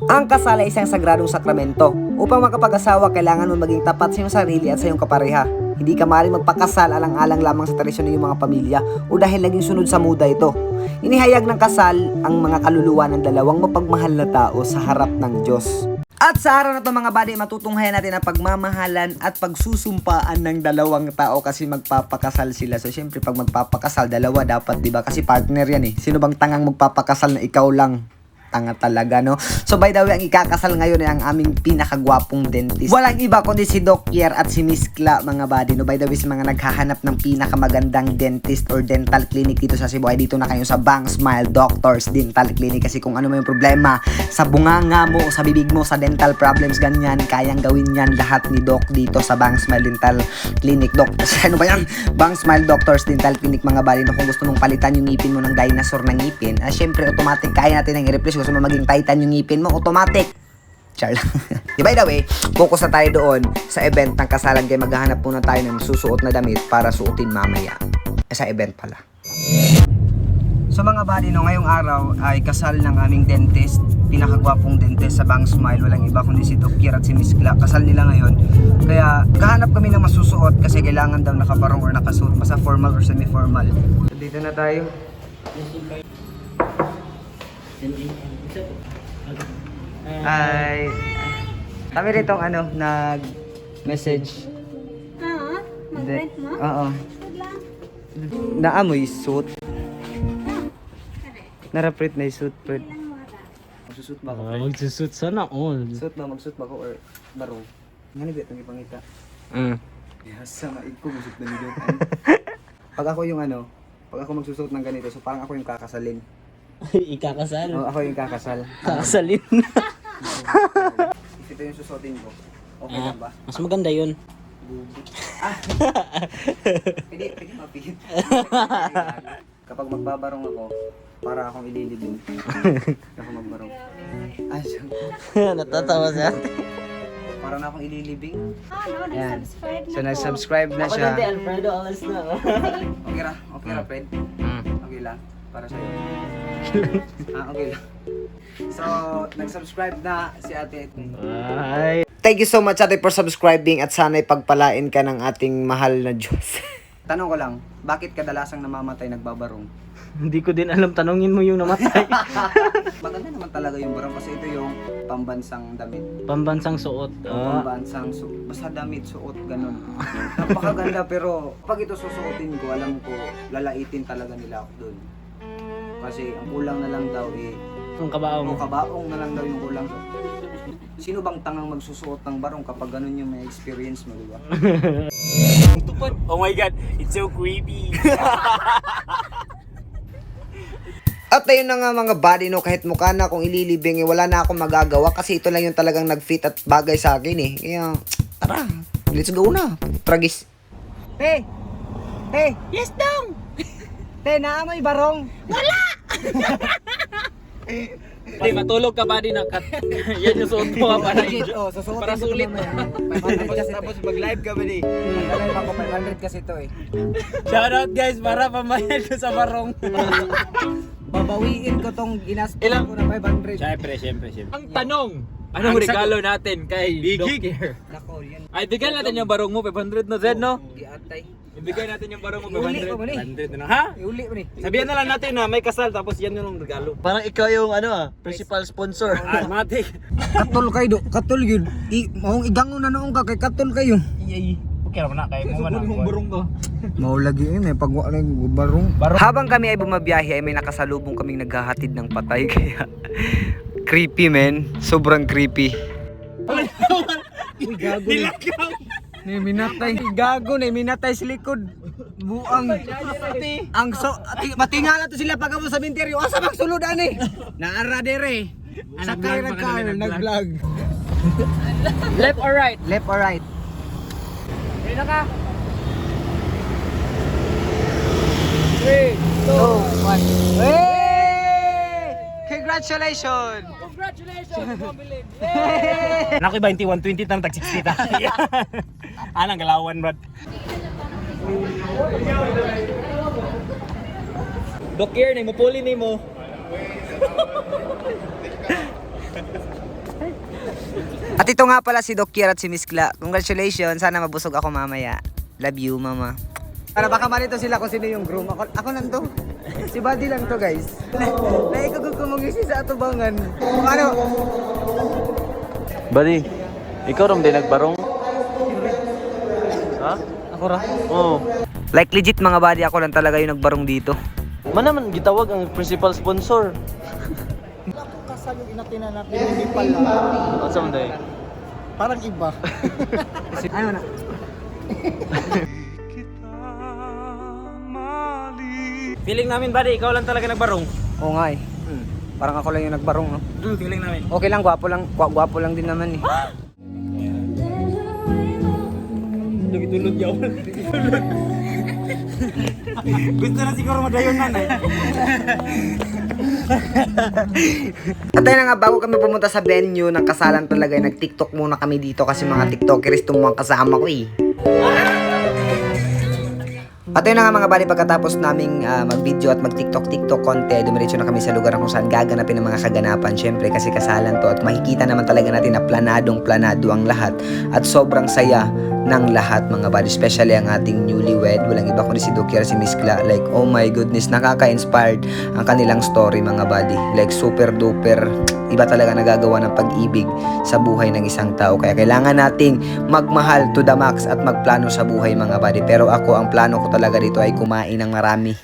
Ang kasal ay isang sagradong sakramento. Upang makapag-asawa, kailangan mo maging tapat sa iyong sarili at sa iyong kapareha. Hindi ka maaaring magpakasal alang-alang lamang sa tradisyon ng iyong mga pamilya o dahil naging sunod sa muda ito. Inihayag ng kasal ang mga kaluluwa ng dalawang mapagmahal na tao sa harap ng Diyos. At sa araw na to mga buddy, matutunghayan natin ang pagmamahalan at pagsusumpaan ng dalawang tao kasi magpapakasal sila. So syempre pag magpapakasal, dalawa dapat, 'di ba? Kasi partner 'yan eh. Sino bang tangang magpapakasal na ikaw lang? Tanga talaga, no? So by the way, ang ikakasal ngayon ay ang aming pinakagwapong dentist. Walang iba kundi si Doc Kier at si Miss Kla, mga buddy, no? By the way, sa mga naghahanap ng pinakamagandang dentist or dental clinic dito sa Cebu, ay dito na kayo sa Bang Smile Doctors Dental Clinic. Kasi kung ano may problema sa bunganga mo, sa bibig mo, sa dental problems, ganyan, kayang gawin yan lahat ni Doc dito sa Bang Smile Dental Clinic. Doc, ano ba yan? Bang Smile Doctors Dental Clinic, mga buddy, no? Kung gusto mong palitan yung ngipin mo ng dinosaur na ngipin, syempre automatic kaya natin ang i-replace. Gusto mo maging titan yung ngipin mo, automatic. Char lang. By the way, focus na tayo doon sa event ng kasalan kaya maghahanap muna tayo ng susuot na damit para suotin mamaya. Sa event pala. So mga buddy, no, ngayong araw ay kasal ng aming dentist, pinakagwapong dentist sa Bang Smile. Walang iba kundi si Doc Kier at si Miss Kla. Kasal nila ngayon. Kaya kahanap kami ng masusuot kasi kailangan daw nakabarong or nakasuot, basta formal or semi-formal. So, dito na tayo. Ay, kami rito nag-message. Mag-rent mo? Oo. Naamoy suit. Naraprint na yung suit, Fred. Magsusut ba ako? Magsusut sana all. Suit ba? Magsuit ba ako or barong? Nga ni Bet, nagipangita. Yes, maig ko, magsuit na nito. Pag ako pag ako magsusuot ng ganito, so parang ako yung kakasalin. Ikakasal. Oo, ako yung kakasal. Kakasalin. Ito yung susuotin ko. Okay lang ba? Mas maganda yun. Pwede mapihit. Kapag magbabarong ako, para akong ililibing. Ako magbarong. Ay, Natatawa siya. para na akong ililibing. Ayan. Nag-subscribe na So, nag-subscribe na siya. Alfredo, alas na. Okay ra, Fred. Okay lang. Para sa'yo. Okay lang. So, nag-subscribe na si ate. Ay. Thank you so much ate for subscribing at sana'y pagpalain ka ng ating mahal na Diyos. Tanong ko lang, bakit kadalasang namamatay nagbabarong? Hindi ko din alam, tanongin mo yung namatay. Maganda naman talaga yung barong kasi ito yung pambansang damit. Pambansang suot. Pambansang basta damit, suot, ganun. Napakaganda pero pag ito susuotin ko, alam ko, lalaitin talaga nila ako dun. Kasi ang kulang na lang daw Ang kabaong. kabaong na lang daw yung kulang. Sino bang tangang magsusuot ng barong kapag ganun yung may experience mo, di ba? Oh my god, it's so creepy. At ayun na nga mga buddy, no, kahit mukha na akong ililibing, wala na akong magagawa kasi ito lang yung talagang nag-fit at bagay sa akin eh. Kaya, tara, let's go na. Tragis. Te! Yes, dong! Te, naamoy barong! Hey, matulog ka ba din yan yung suot mo para Susuotin para ko sulit. mamaya. 500 kasi tapos mag-live ka ba di? Mag-live ako, 500 kasi ito eh. Shoutout guys, para pamayan ko sa barong. Babawiin ko tong ginastos Ilang- ko na 500. Siyempre. Ang tanong, anong regalo natin kay Doc Kier? Nako, yan. Ay, bigyan natin yung barong mo, 500 na Zed, no? Giatay. Ibigay natin yung barong mo, Iuli ko ba ni? 500 na. Ha? Iuli mo ni. Sabihan na lang natin na may kasal tapos yan yung regalo. Parang ikaw yung principal sponsor. Ah, matik. Katol kayo do, katol yun. Maong igangon na noong ka kay katol kayo. Okay naman na, kaya mo man ang barong ko. Mau lagi may pagwa na yung barong. Habang kami ay bumabiyahe ay may nakasalubong kaming naghahatid ng patay kaya creepy men, sobrang creepy. Ni minatay gago ni minatay sa likod. Buang. Ang matingala to sila pag amo sa binteryo. Asa magsulod ani? Naara dere. Sakay ra ka nag-vlog. Left or right? Left or right? Ready na ka? 3, 2, 1. Hey! Congratulations! Congratulations, Mobilin! Naku, 21, 20 tam, tag 60 ta. Anang galawan, brad. Doc Kier, mapuli ni mo. At ito nga pala si Doc Kier at si Miss Kla. Congratulations, sana mabusog ako mamaya. Love you, mama. Para baka malito sila kung sino yung groom. Ako lang to. Si Buddy lang to, guys. Naikagugumugisi sa atubangan. Kung ano, Buddy, ikaw ram din nagbarong? Ha? ako ra. Oo. Like legit mga buddy, ako lang talaga yung nagbarong dito. Man naman gitawag ang principal sponsor. Kasal yung inatinan natin, hindi pala. Ano sa manday? Parang iba. Ano na? Feeling namin, buddy, ikaw lang talaga nagbarong. Oo nga eh. Parang ako lang yung nagbarong, no? Feeling namin. Okay lang, gwapo lang din naman eh. Tulog yaw. Gusto na siguro madayon nanay. At ayun na nga, bago kami pumunta sa venue ng kasalan talaga, nag-TikTok muna kami dito kasi mga TikTokers itong mga kasama ko eh. At ayun na nga mga buddy, pagkatapos naming mag-video at mag-TikTok konti, dumiretso na kami sa lugar kung saan gaganapin ang mga kaganapan. Syempre kasi kasalan to at makikita naman talaga natin na planado ang lahat at sobrang saya ng lahat mga buddy, especially ang ating newlywed. Walang iba kundi si Dokier, si Miss Kla. Like, oh my goodness, nakaka-inspired ang kanilang story mga buddy. Like, super duper iba talaga nagagawa ng pag-ibig sa buhay ng isang tao. Kaya kailangan nating magmahal to the max at magplano sa buhay mga buddy. Pero ako, ang plano ko talaga dito ay kumain ng marami.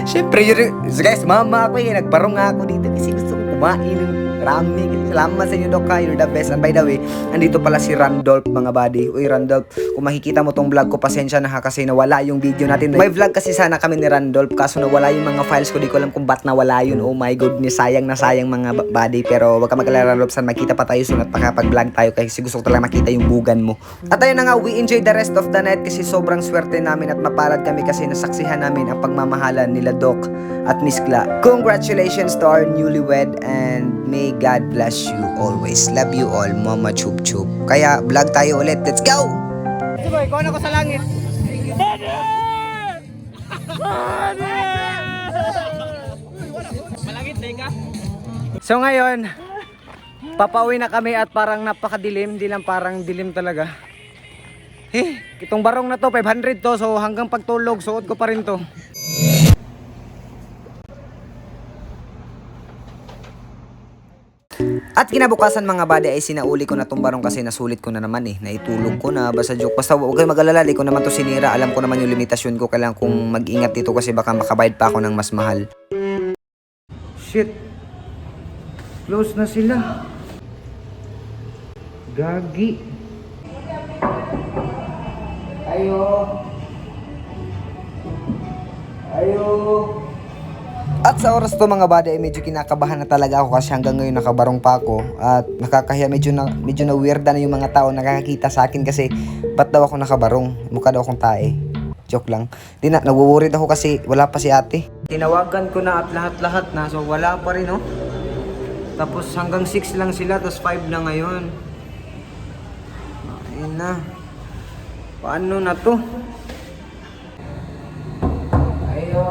Siyempre, guys, mama ako eh. Nagbarong nga ako dito kasi gusto ko kumain ng marami. Salamat sa inyo, Doc. You're the best. And by the way, andito pala si Randolph mga buddy. Uy, Randolph, kung makikita mo tong vlog ko, pasensya na ha kasi nawala yung video natin. May vlog kasi sana kami ni Randolph kaso nawala yung mga files ko. Di ko alam kung ba't nawala yun. Oh my goodness, sayang na sayang mga buddy. Pero wag ka mag-alala, Randolph, saan makita pa tayo soon at makapag-vlog tayo kasi gusto ko talaga makita yung bugan mo. At ayun na nga, we enjoyed the rest of the night kasi sobrang swerte namin at mapalad kami kasi nasaksihan namin ang pagmamahalan nila Doc at Miss Kla. Congratulations to our newlywed and may God bless you always. Love you all, Mama Chup Chup. Kaya vlog tayo ulit. Let's go! Sige boy, ikaw na ko sa langit. Malangit na ka? So ngayon, papauwi na kami at parang napakadilim. Di lang parang dilim talaga. Itong barong na to, 500 to. So hanggang pagtulog, suot ko pa rin to. At kinabukasan mga buddy ay sinauli ko na tong barong kasi nasulit ko na naman eh. Naitulog ko na, basta joke. Basta huwag kayo mag-alala, ko naman to sinira. Alam ko naman yung limitasyon ko. Kailangan kong mag-ingat dito kasi baka makabayad pa ako ng mas mahal. Shit. Close na sila. Gagi. Ayo. At sa oras to mga buddy ay medyo kinakabahan na talaga ako kasi hanggang ngayon nakabarong pa ako at nakakahiya, medyo na weirda na yung mga tao nakakakita sa akin kasi ba't daw ako nakabarong, mukha daw akong tae. Joke lang. Di na, nagwo-worried ako kasi wala pa si ate. Tinawagan ko na at lahat na, so wala pa rin, no? Tapos hanggang 6 lang sila, tapos 5 na ngayon. Ayun na. Paano na to? Ayo.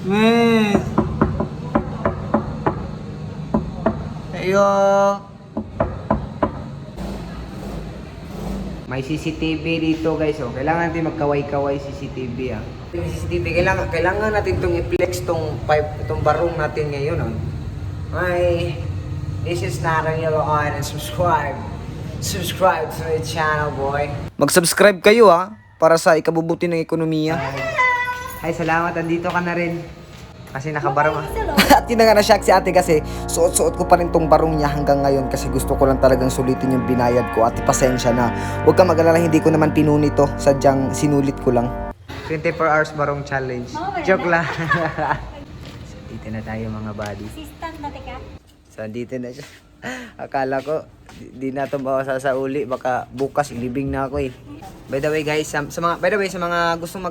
Man. Ayo. May CCTV dito guys, oh. Kailangan natin magkaway-kaway CCTV ah. Yung CCTV kailangan natin tong i-flex tong pipe, itong barong natin ngayon, oh. Hi. This is Nara Yellow on and subscribe to the channel, boy. Mag-subscribe kayo ah para sa ikabubuti ng ekonomiya. Ay, salamat. Andito ka na rin. Kasi nakabarong. At yun na nga, na-shock si ate kasi suot-suot ko pa rin tong barong niya hanggang ngayon kasi gusto ko lang talagang sulitin yung binayad ko. Ate, pasensya na. Huwag ka mag-alala, hindi ko naman pinuni to. Sadyang sinulit ko lang. 24 hours barong challenge. Joke lang. So, dito na tayo mga buddy. Assistant na tika. So, dito na siya. Akala ko, di na ito sauli. Baka bukas ilibing na ako eh. By the way guys, sa mga gustong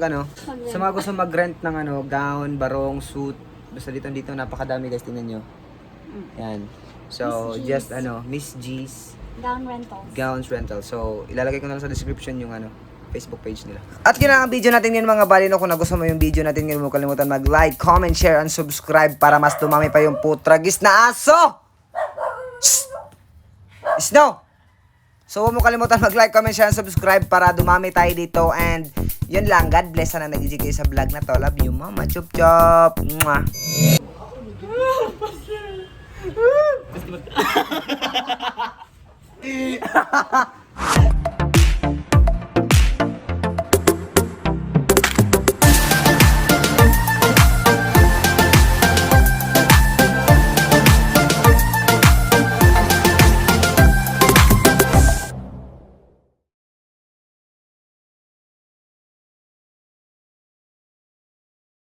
mag-rent ng gown, barong, suit. Basta dito napakadami guys, tingnan nyo. Yan. So, Miss G's. Miss G's Gown rentals. Gowns Rental. So, ilalagay ko na lang sa description yung Facebook page nila. At yun ang video natin ngayon mga balino. Kung nagustuhan mo yung video natin ngayon, huwag kalimutan mag-like, comment, share, and subscribe para mas dumami pa yung putragis na aso! Snow! So huwag mo kalimutan mag-like, comment, share, and subscribe para dumami tayo dito. And yun lang, God bless. Sana nag-enjoy kayo sa vlog na to. Love you, mama. Chup chup. Mwah.